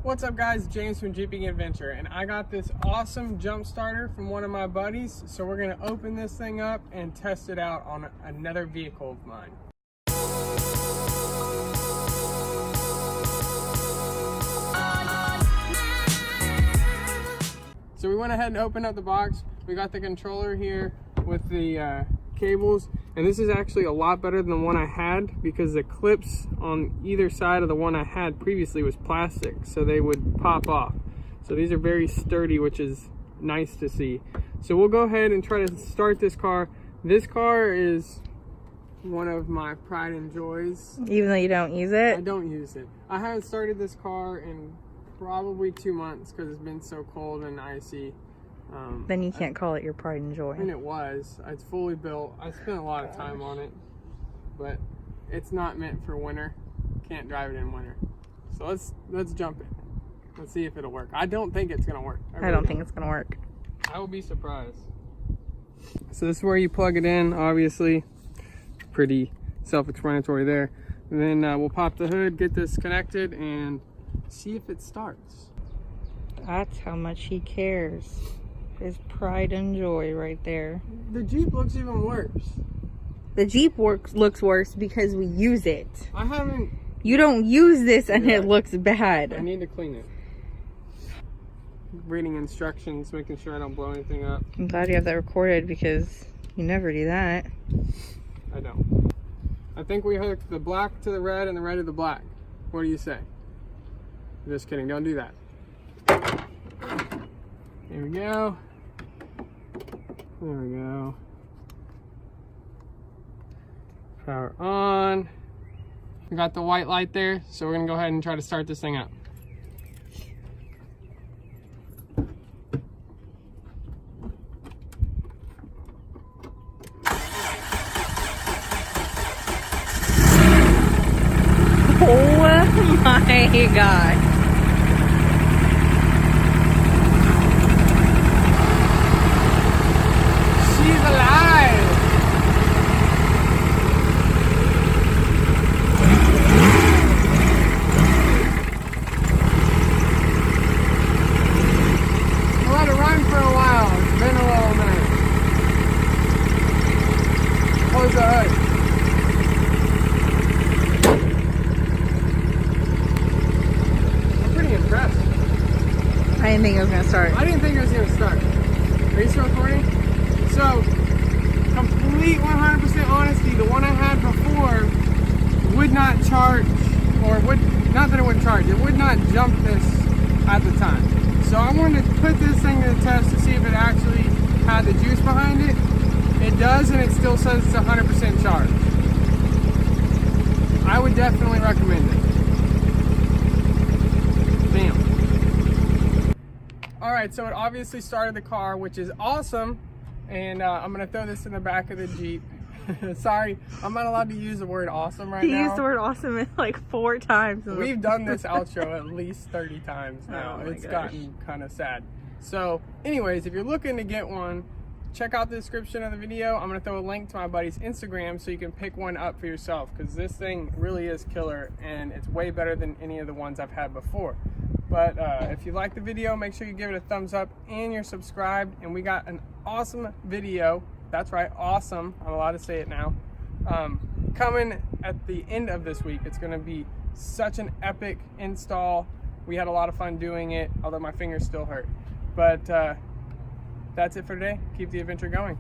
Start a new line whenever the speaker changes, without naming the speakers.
What's up guys, James from Jeeping Adventure, and I got this awesome jump starter from one of my buddies, so we're going to open this thing up and test it out on another vehicle of mine. So we went ahead and opened up the box. We got the controller here with the cables, and this is actually a lot better than the one I had because the clips on either side of the one I had previously was plastic, so they would pop off. So these are very sturdy, which is nice to see. So we'll go ahead and try to start this car. This car is one of my pride and joys.
Even though you don't use it?
I don't use it. I haven't started this car in probably 2 months because it's been so cold and icy.
Then you can't call it your pride and joy.
And it was. It's fully built. I spent a lot of time on it, but it's not meant for winter. Can't drive it in winter. So let's jump it. Let's see if it'll work. I don't think it's gonna work.
I don't think it's gonna work.
I will be surprised. So this is where you plug it in. Obviously, pretty self-explanatory there. And then we'll pop the hood, get this connected, and see if it starts.
That's how much he cares. His pride and joy right there.
The Jeep looks even worse.
The Jeep looks worse because we use it.
I haven't.
You don't use this and it looks bad.
I need to clean it. Reading instructions, making sure I don't blow anything up.
I'm glad you have that recorded because you never do that.
I don't. I think we hooked the black to the red and the red to the black. What do you say? Just kidding, don't do that. Here we go. There we go. Power on. We got the white light there, so we're gonna go ahead and try to start this thing up.
Oh my God.
She's alive! We'll let it run for a while. It's been a little minute. Close the hood. I'm pretty impressed.
I didn't think it was gonna start.
I didn't think it was gonna start. Are you still recording? So, complete 100% honesty, the one I had before would not charge, or not that it wouldn't charge, it would not jump this at the time. So I wanted to put this thing to the test to see if it actually had the juice behind it. It does, and it still says it's 100% charged. I would definitely recommend it. Damn. Alright, so it obviously started the car, which is awesome. And I'm gonna throw this in the back of the Jeep. Sorry, I'm not allowed to use the word awesome right now.
He used the word awesome like 4 times.
We've done this outro at least 30 times now.
Oh
it's
gosh.
gotten kind of sad. So anyways, if you're looking to get one, check out the description of the video. I'm gonna throw a link to my buddy's Instagram so you can pick one up for yourself, because this thing really is killer and it's way better than any of the ones I've had before. But if you like the video, make sure you give it a thumbs up and you're subscribed. And we got an awesome video. That's right, awesome. I'm allowed to say it now. Coming at the end of this week. It's going to be such an epic install. We had a lot of fun doing it, although my fingers still hurt. But that's it for today. Keep the adventure going.